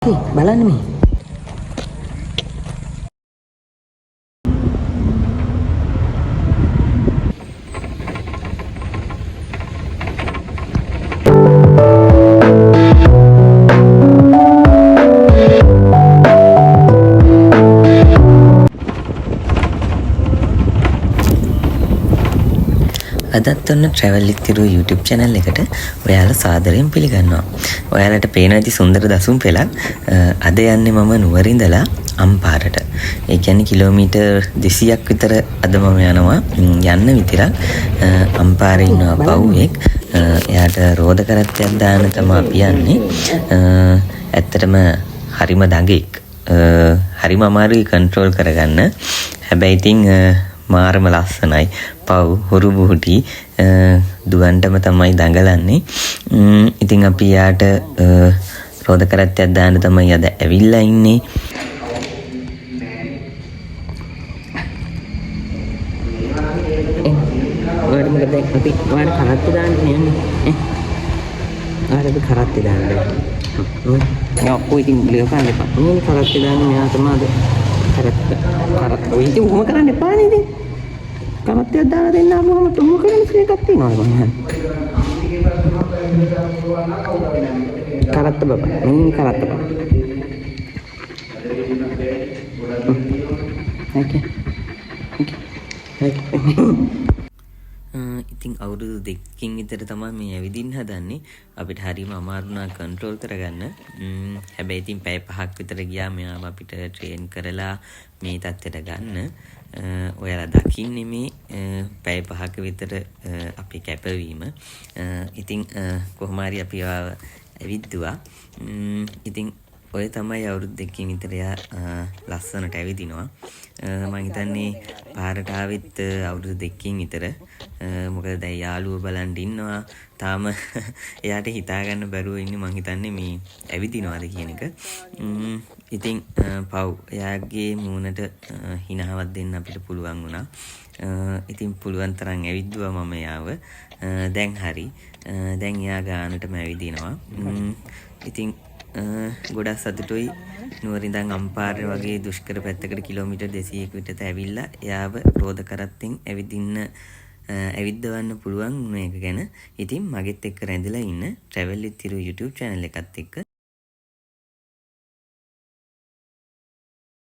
බලන්න මේ අදත් ඔන්න travel with Thiru YouTube channel එකට ඔයාලා සාදරයෙන් පිළිගන්නවා. ඔයාලට පේන ඇති සුන්දර දසුන් පෙළක් අද යන්නේ මම නුවර ඉඳලා අම්පාරට. ඒ කියන්නේ කිලෝමීටර් 200ක් විතර අද මම යනවා. යන්න විතරක් අම්පාරේ ඉන්නවා පවුවෙක්. එයාට රෝද කරත්තයක් දාන්න තමයි අපි යන්නේ. ඇත්තටම හරිම දඟෙක්. හරිම අමාරුයි කන්ට්‍රෝල් කරගන්න. හැබැයි ඉතින් මාරම ලස්සනයි. පව් හුරු බුහුටි දුවන්ටම තමයි දඟලන්නේ. ඉතින් අපි යාට රෝද කරත්තයක් දාන්න තමයි අද ඇවිල්ලා ඉන්නේ. ඔයාලට මොකද අපි ඔයාලට කරත්ත දාන්න යන්නේ. ඔයාලට කරත්ත දාන්න. ඔය ඉතින් ලියපන් එපා. මේ කරත්ත දාන්න මෙයා තමයි කරත්ත. ඔය ඉතින් කොහොම කරන්න එපා නේද? කරත්තයක් දාලා දෙන්න ආවම තුම කරන්නේ එකක් තියෙනවා මම. කරත්ත බබා. කරත්ත බබා. Okay. ඉතින් අවුරුදු දෙකකින් විතර තමයි මේ ඇවිදින්න හදන්නේ. අපිට හරිම අමාරු වුණා කන්ට්‍රෝල් කරගන්න. හැබැයි ඉතින් පැය 5ක් විතර ගියා මෙයාව අපිට ට්‍රේන් කරලා මේ තත්ත්වයට ගන්න. ඔයාලා දකින්නේ මේ පැය 5ක විතර අපේ කැපවීම. ඉතින් කොහොම හරි අපි ඇවිද්දුවා. ඉතින් ඔය තමයි අවුරුදු දෙකකින් විතර ලස්සනට ඇවිදිනවා. මම හිතන්නේ පාරට ආවෙත් අවුරුදු දෙකකින් විතර. මොකද දැන් යාළුවෝ බලන් ඉන්නවා. තාම එයාට හිතා ගන්න බැරුව ඉන්නේ මම හිතන්නේ මේ ඇවිදිනවාද කියන එක. ඉතින් පව් එයාගේ මූණට හිනාවක් දෙන්න අපිට පුළුවන් වුණා. ඉතින් පුළුවන් තරම් ඇවිද්දුවා මම යාව. දැන් හරි. දැන් එයා ගානටම ඇවිදිනවා. ඉතින් ගොඩක් සතුටුයි නුවර ඉඳන් අම්පාර වගේ දුෂ්කර පැත්තකට කිලෝමීටර් 200ක විතර ඇවිල්ලා එයාව රෝද කරත්තෙන් ඇවිද්දවන්න පුළුවන් මේක ගැන. ඉතින් මගෙත් එක්ක රැඳිලා ඉන්න travel with Thiru YouTube channel එකත් එක්ක